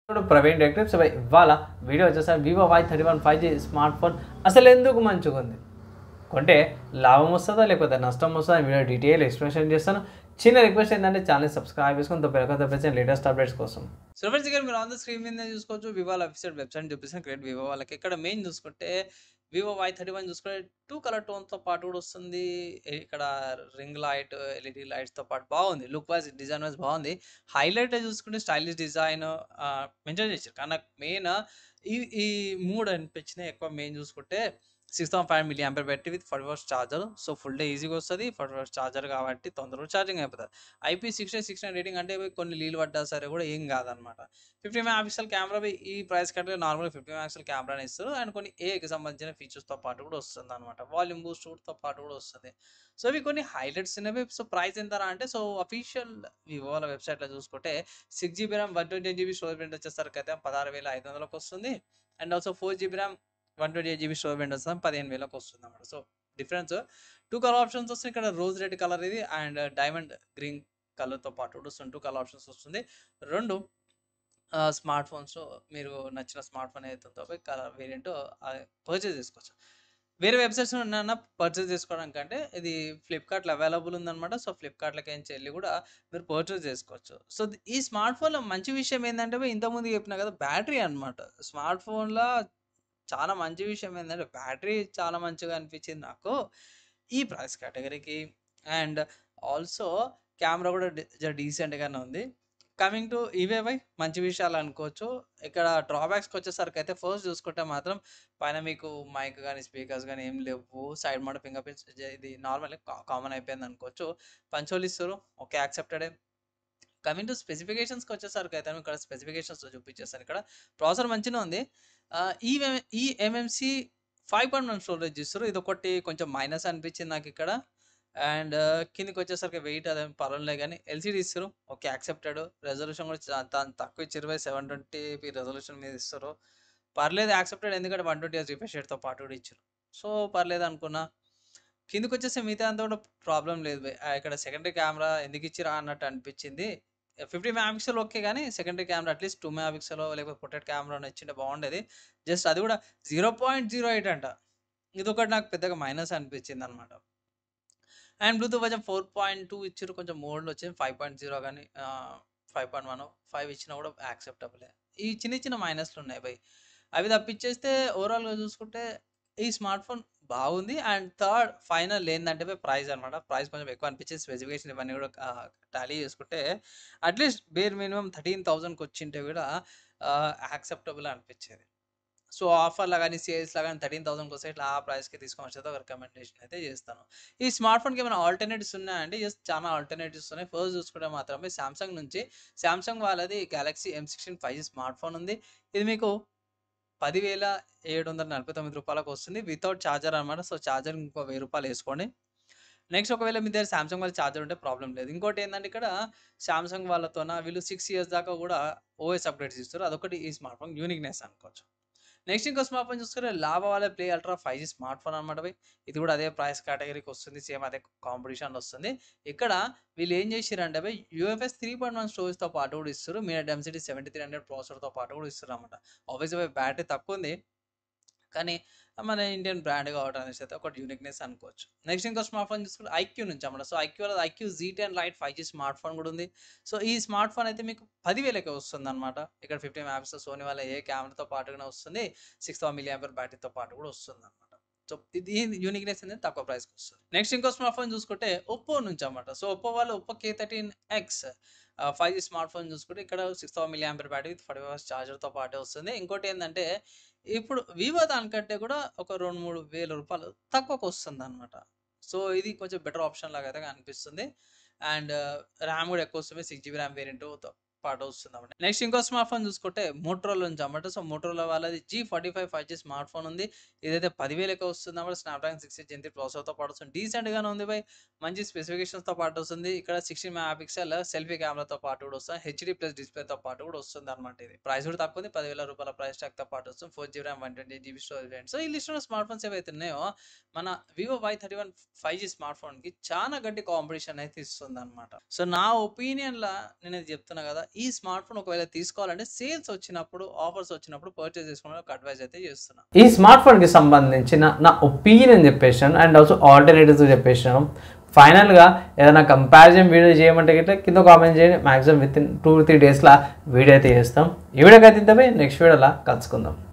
ఇప్పుడు Praveen director so ఇవాళ video వచ్చేసరికి Vivo Y31 5G smart phone అసలు ఎందుకు మంచిగా ఉంది, కొంటే లాభం వస్తుందా లేకపోతే నష్టం వస్తుందా వీడియో డీటెయిల్ ఎక్స్ప్లెనేషన్ చేస్తాను. చిన్న రిక్వెస్ట్ ఏంటంటే ఛానల్ సబ్స్క్రైబ్ చేసుకొని తప్పకుండా లేటెస్ట్ అప్డేట్స్ కోసం. సో ఫ్రెండ్స్ ఇక్కడ మీరు ఆన్ ద స్క్రీన్ మీద చూసుకోవచ్చు వివో అఫీషియల్ వెబ్సైట్ చూపిస్తాను క్రియేట్ వివో వాళ్ళకి. ఇక్కడ మెయిన్ చూసుకుంటే వివో Y31 చూసుకుంటే 2 కలర్ టోన్తో పాటు కూడా వస్తుంది. ఇక్కడ రింగ్ లైట్ ఎల్ఈడి లైట్స్తో పాటు బాగుంది. లుక్ వైజ్ డిజైన్ వైజ్ బాగుంది. హైలైట్ చూసుకుంటే స్టైలిష్ డిజైన్ మెన్షన్ చేశారు. కానీ నాకు మెయిన్ ఈ ఈ మూడు అనిపించినాయి ఎక్కువ. మెయిన్ చూసుకుంటే 6,500 milli ampere battery with 40 watts charger. So full day ఈజీగా వస్తుంది. 40 వాట్స్ చార్జర్ కాబట్టి తొందరగా ఛార్జింగ్ అయిపోతుంది. IP6869 రేటింగ్ అంటే కొన్ని నీళ్ళు పడ్డా సరే కూడా ఏం కాదనమాట. 50 మెగాపిక్సెల్ కెమెరా ఈ ప్రైస్ కంటే నార్మల్గా 50 మెగాపిక్సెల్ కెమెరాని ఇస్తారు. అండ్ కొన్ని ఏకి సంబంధించిన ఫీచర్స్తో పాటు కూడా వస్తుంది అనమాట. వాల్యూమ్ బూస్ట్తో పాటు కూడా వస్తుంది. సో ఇవి కొన్ని హైలైట్స్ అనేవి. సో ప్రైస్ ఎంత అంటే సో అఫీషియల్ వివో వాళ్ళ వెబ్సైట్లో చూసుకుంటే 6GB ర్యామ్ 128GB స్టోరేజ్ వచ్చేసరికి అయితే 16,500కి వస్తుంది. And also 4GB RAM 128GB storage వస్తుంది 15,000కి వస్తుంది అనమాట. సో డిఫరెన్స్ 2 కలర్ ఆప్షన్స్ వస్తుంది. ఇక్కడ రోజ్ రెడ్ కలర్ ఇది అండ్ డైమండ్ గ్రీన్ కలర్తో పాటు వస్తుంది. 2 కలర్ ఆప్షన్స్ వస్తుంది. రెండు స్మార్ట్ ఫోన్స్ మీరు నచ్చిన స్మార్ట్ ఫోన్ ఏదైతే ఉందో కలర్ వేరియంట్ పర్చేజ్ చేసుకోవచ్చు. వేరే వెబ్సైట్స్ పర్చేజ్ చేసుకోవడానికి అంటే ఇది ఫ్లిప్కార్ట్లో అవైలబుల్ ఉందన్నమాట. సో ఫ్లిప్కార్ట్లోకి ఏం వెళ్ళి కూడా మీరు పర్చేజ్ చేసుకోవచ్చు. సో ఈ స్మార్ట్ ఫోన్లో మంచి విషయం ఏంటంటే ఇంతకుముందు చెప్పినా కదా బ్యాటరీ అనమాట. స్మార్ట్ ఫోన్లో చాలా మంచి విషయం ఏంటంటే బ్యాటరీ చాలా మంచిగా అనిపించింది నాకు ఈ ప్రైస్ కేటగిరీకి. అండ్ ఆల్సో కెమెరా కూడా డీసెంట్గానే ఉంది. కమింగ్ టు ఇవే మంచి విషయాలు అనుకోవచ్చు. ఇక్కడ డ్రాబ్యాక్స్కి వచ్చేసరికి అయితే ఫస్ట్ చూసుకుంటే మాత్రం పైన మీకు మైక్ కానీ స్పీకర్స్ కానీ ఏం లేవు. సైడ్ మోడ్ ఫింగర్ ప్రింట్స్ ఇది నార్మల్ కామన్ అయిపోయింది అనుకోవచ్చు. పంచోలు ఇస్తారు, ఓకే యాక్సెప్టెడ్. కమింగ్ టు స్పెసిఫికేషన్స్కి వచ్చేసరికి అయితే ఇక్కడ స్పెసిఫికేషన్స్ చూపించేస్తాను. ఇక్కడ ప్రాసెసర్ మంచిగా ఉంది. ఈ ఎంఎంసి 5.1 స్టోరేజ్ ఇస్తారు. ఇది ఒకటి కొంచెం మైనస్ అనిపించింది నాకు ఇక్కడ. అండ్ కిందికి వచ్చేసరికి వెయిట్ అదేం పర్వాలేదు కానీ ఎల్సీడీ ఇస్తారు, ఓకే యాక్సెప్టెడ్. రెజల్యూషన్ కూడా తక్కువ ఇచ్చారు 720p రెజల్యూషన్ మీద ఇస్తారు. పర్లేదు యాక్సెప్టెడ్, ఎందుకంటే 120Hz రిఫ్రెష్ రేట్తో పాటు కూడా ఇచ్చారు. సో పర్లేదు అనుకున్నా. కిందికి వచ్చేసి మిగతా అంతా కూడా ప్రాబ్లం లేదు ఇక్కడ సెకండరీ కెమెరా ఎందుకు ఇచ్చిరా అన్నట్టు అనిపించింది. 50 మెగాపిక్సెల్ ఓకే కానీ సెకండరీ కెమెరా అట్లీస్ట్ 2 మెగాపిక్సెల్ లేకపోతే పొటెట్ కెమెరా ఇచ్చింటే బాగుండేది. జస్ట్ అది కూడా 0.08 అంట. ఇది ఒకటి నాకు పెద్దగా మైనస్ అనిపించింది అనమాట. అండ్ బ్లూటూత్ వర్జన్ 4.2 ఇచ్చారు. కొంచెం మోడ్లో వచ్చింది 5.0 కానీ 5.1 5 ఇచ్చినా కూడా యాక్సెప్టబులే. ఈ చిన్న చిన్న మైనస్లు ఉన్నాయి అవి తప్పించేస్తే ఓవరాల్గా చూసుకుంటే ఈ స్మార్ట్ ఫోన్ బాగుంది. అండ్ థర్డ్ ఫైనల్ ఏంటంటే ప్రైస్ అనమాట. ప్రైస్ కొంచెం ఎక్కువ అనిపించేది. స్పెసిఫికేషన్ ఇవన్నీ కూడా టాలీ చేసుకుంటే అట్లీస్ట్ బేర్ మినిమం 13,000కి వచ్చింటే కూడా యాక్సెప్టబుల్ అనిపించేది. సో ఆఫర్‌లా గాని, సేల్స్‌లా గాని 13,000కి వస్తే ఇట్లా ఆ ప్రైస్‌కి తీసుకొని వచ్చేది ఒక రికమెండేషన్ అయితే చేస్తాను. ఈ స్మార్ట్ ఫోన్‌కి ఏమైనా ఆల్టర్‌నేటివ్స్ ఉన్నాయంటే చాలా ఆల్టర్‌నేటివ్స్ ఉన్నాయి. ఫస్ట్ చూసుకుంటే మాత్రమే సామ్‌సంగ్ నుంచి సామ్‌సంగ్ వాళ్ళది Galaxy M16 5G smart phone ఉంది. ఇది మీకు రూ. 10,749కి వస్తుంది. వితౌట్ చార్జర్ అనమాట. సో చార్జర్‌కి ఇంకో రూ. 1000 ఏసుకోండి. నెక్స్ట్ ఒకవేళ మీ దగ్గర సామ్‌సంగ్ వాళ్ళ చార్జర్ ఉంటే ప్రాబ్లమ్ లేదు. ఇంకోటి ఏందంటే ఇక్కడ సామ్‌సంగ్ వాళ్ళతోన వీళ్ళు 6 ఇయర్స్ దాకా కూడా ఓఎస్ అప్‌డేట్స్ ఇస్తారు. అదొకటి ఈ స్మార్ట్ ఫోన్ యూనిక్‌నెస్ అనుకోవచ్చు. నెక్స్ట్ ఇంకో స్మార్ట్ ఫోన్ చూసుకుంటే లావా వాళ్ళ play ultra 5G smart phone అనమాట ఇది కూడా అదే ప్రైస్ కేటగిరీకి వస్తుంది. సేమ్ అదే కాంపిటీషన్‌లో వస్తుంది. ఇక్కడ వీళ్ళు ఏం చేసిర్రంటే యూఎఫ్ఎస్ 3.1 స్టోరేజ్‌తో పాటు కూడా ఇస్తారు. మీడియా డెన్సిటీ 7300 ప్రాసెసర్‌తో పాటు కూడా ఇస్తారన్నమాట. ఆబ్వియస్‌గా బ్యాటరీ తక్కువ ఉంది. కానీ మన ఇండియన్ బ్రాండ్ కావడం అనేసి అయితే ఒకటి యూనిక్‌నెస్ అనుకోవచ్చు. నెక్స్ట్ ఇంకో స్మార్ట్ ఫోన్ చూసుకుంటే ఐక్యూ నుంచి అన్నమాట. So iQOO Z10 lite 5G smartphone కూడా ఉంది. సో ఈ స్మార్ట్ ఫోన్ అయితే మీకు 10,000కే వస్తుందన్నమాట. ఇక్కడ 50 మెగాపిక్సెల్ సోనీ వాళ్ళ ఏ కెమెరాతో పాటుగానే వస్తుంది. 6,000 మిల్లీ ఆంపియర్ బ్యాటరీతో పాటు కూడా వస్తుందన్నమాట. సో ఇది యూనిక్‌నెస్ అనేది తక్కువ ప్రైస్‌కి వస్తుంది. నెక్స్ట్ ఇంకో స్మార్ట్ ఫోన్ చూసుకుంటే ఒప్పో నుంచి అన్నమాట. సో ఒప్పో వాళ్ళు Oppo K13X 5G smartphone చూసుకుంటే ఇక్కడ 6,000 milli ampere battery with 40 watts చార్జర్‌తో పాటే వస్తుంది. ఇంకోటి ఏందంటే ఇప్పుడు వివో దానికంటే కూడా ఒక 2, 3 వేల రూపాయలు తక్కువకొస్తుందనమాట. సో ఇది కొంచెం బెటర్ ఆప్షన్ లాగా అయితే అనిపిస్తుంది. అండ్ ర్యామ్ కూడా ఎక్కువ వస్తుంది. 6GB ర్యామ్ వేరియంట్‌తో పాటు వస్తుందన్నమాట. నెక్స్ట్ ఇంకో స్మార్ట్ ఫోన్ చూసుకుంటే మోటరోలా నుంచి అన్నమాట. సో మోటరోలా వాళ్ళది G45 5G స్మార్ట్ ఫోన్ ఉంది. ఇదైతే 10,000కే వస్తుందన్నమాట. స్నాప్‌డ్రాగన్ 6 Gen 3 ప్రాసెసర్‌తో పాటు వస్తుంది. డీసెంట్‌గానే ఉంది మంచి స్పెసిఫికేషన్స్‌తో పాటు వస్తుంది. ఇక్కడ 16 మెగాపిక్సెల్ సెల్ఫీ కెమెరాతో పాటు కూడా వస్తుంది. హెచ్‌డీ ప్లస్ డిస్‌ప్లేతో పాటు కూడా వస్తుందన్నమాట ఇది. ప్రైస్ కూడా తక్కువ ఉంది. రూ. 10,000 ప్రైస్ ట్యాగ్‌తో పాటు వస్తుంది. 4GB RAM 128GB storage variant. So ఈ లిస్ట్‌లో స్మార్ట్ ఫోన్స్ ఏవైతే ఉన్నాయో మన వివో Y31 5G స్మార్ట్ ఫోన్‌కి చాలా గట్టి కాంపిటీషన్ అయితే ఇస్తుందన్నమాట. సో నా ఒపీనియన్‌లా నేనది చెప్తున్నా కదా! ఈ స్మార్ట్ ఫోన్ ఒకవేళ తీసుకోవాలంటే సేల్స్ వచ్చినప్పుడు, ఆఫర్స్ వచ్చినప్పుడు పర్చేస్ చేసుకోవడం ఒక అడ్వైజ్ అయితే చేస్తున్నా. ఈ స్మార్ట్ ఫోన్కి సంబంధించిన నా ఒపీనియన్ చెప్పేసాను అండ్ ఆల్సో ఆల్టర్నేటివ్స్ చెప్పేసాను. ఫైనల్గా ఏదైనా కంపారిజన్ వీడియో చేయమంటే గిట్లా కింద కామెంట్ చేయండి. మ్యాక్సిమం విత్ ఇన్ 2-3 డేస్లో వీడియో అయితే చేస్తాం. ఈ వీడియోకి అయితే ఇంతపై నెక్స్ట్ వీడియోలో కలుసుకుందాం.